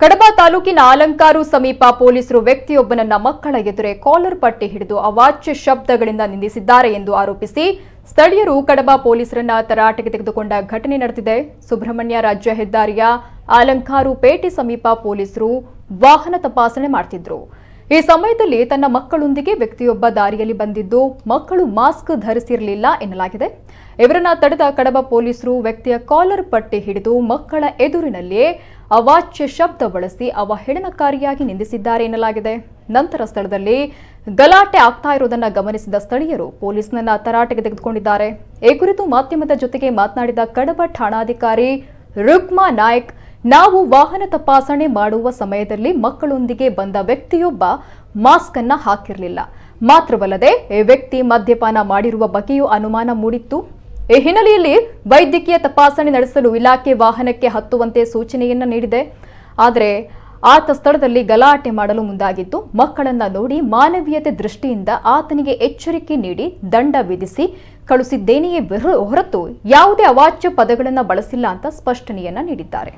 ಕಡಬ ತಾಲೂಕಿನ ಅಲಂಕಾರು ಸಮೀಪ ಪೊಲೀಸರು ವ್ಯಕ್ತಿಯೊಬ್ಬನನ್ನ ಮಕ್ಕಳ ಎದುರೇ ಕಾಲರ್ ಪಟ್ಟಿ ಹಿಡಿದು ಅವಾಚ್ಯ ಶಬ್ದಗಳಿಂದ ನಿಂದಿಸಿದ್ದಾರೆ ಎಂದು ಆರೋಪಿಸಿ ಸ್ಥಳೀಯರು ಕಡಬ ಪೊಲೀಸರನ್ನ ತರಾಟೆಗೆ ತೆಗೆದುಕೊಂಡ ಘಟನೆ ನಡೆದಿದೆ. ಸುಬ್ರಹ್ಮಣ್ಯ ರಾಜ್ಯ ಹೆದ್ದಾರಿಯ ಅಲಂಕಾರು ಪೇಟೆ ಸಮೀಪ ಪೊಲೀಸರು ವಾಹನ ತಪಾಸಣೆ ಮಾಡುತ್ತಿದ್ದರು. ಈ ಸಮಯದಲ್ಲಿ ತನ್ನ ಮಕ್ಕಳೊಂದಿಗೆ ವ್ಯಕ್ತಿಯೊಬ್ಬ ದಾರಿಯಲ್ಲಿ ಬಂದಿದ್ದು ಮಕ್ಕಳು ಮಾಸ್ಕ್ ಧರಿಸಿರಲಿಲ್ಲ ಎನ್ನಲಾಗಿದೆ. ಇವರನ್ನ ತಡೆದ ಕಡಬ ಪೊಲೀಸರು ವ್ಯಕ್ತಿಯ ಕಾಲರ್ ಪಟ್ಟಿ ಹಿಡಿದು ಮಕ್ಕಳ ಎದುರಿನಲ್ಲಿಯೇ ಅವಾಚ್ಯ ಶಬ್ದ ಬಳಸಿ ಅವಹೇಳನಕಾರಿಯಾಗಿ ನಿಂದಿಸಿದ್ದಾರೆ ಎನ್ನಲಾಗಿದೆ. ನಂತರ ಸ್ಥಳದಲ್ಲಿ ಗಲಾಟೆ ಆಗ್ತಾ ಇರುವುದನ್ನು ಗಮನಿಸಿದ ಸ್ಥಳೀಯರು ಪೊಲೀಸ್ನನ್ನ ತರಾಟೆಗೆ ತೆಗೆದುಕೊಂಡಿದ್ದಾರೆ. ಈ ಕುರಿತು ಮಾಧ್ಯಮದ ಜೊತೆಗೆ ಮಾತನಾಡಿದ ಕಡಬ ಠಾಣಾಧಿಕಾರಿ ರುಕ್ಮಾ ನಾಯ್ಕ್, ನಾವು ವಾಹನ ತಪಾಸಣೆ ಮಾಡುವ ಸಮಯದಲ್ಲಿ ಮಕ್ಕಳೊಂದಿಗೆ ಬಂದ ವ್ಯಕ್ತಿಯೊಬ್ಬ ಮಾಸ್ಕ್ ಅನ್ನ ಹಾಕಿರಲಿಲ್ಲ. ಮಾತ್ರವಲ್ಲದೆ ಈ ವ್ಯಕ್ತಿ ಮದ್ಯಪಾನ ಮಾಡಿರುವ ಬಗ್ಗೆಯೂ ಅನುಮಾನ ಮೂಡಿತ್ತು. ಈ ಹಿನ್ನೆಲೆಯಲ್ಲಿ ವೈದ್ಯಕೀಯ ತಪಾಸಣೆ ನಡೆಸಲು ಇಲಾಖೆ ವಾಹನಕ್ಕೆ ಹತ್ತುವಂತೆ ಸೂಚನೆಯನ್ನ ನೀಡಿದೆ. ಆದರೆ ಆತ ಸ್ಥಳದಲ್ಲಿ ಗಲಾಟೆ ಮಾಡಲು ಮುಂದಾಗಿದ್ದು ಮಕ್ಕಳನ್ನ ನೋಡಿ ಮಾನವೀಯತೆ ದೃಷ್ಟಿಯಿಂದ ಆತನಿಗೆ ಎಚ್ಚರಿಕೆ ನೀಡಿ ದಂಡ ವಿಧಿಸಿ ಕಳುಹಿಸಿದ್ದೇನೆಯೇ ಹೊರತು ಯಾವುದೇ ಅವಾಚ್ಯ ಪದಗಳನ್ನು ಬಳಸಿಲ್ಲ ಅಂತ ಸ್ಪಷ್ಟನೆಯನ್ನ ನೀಡಿದ್ದಾರೆ.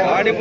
ಗಾಡಿ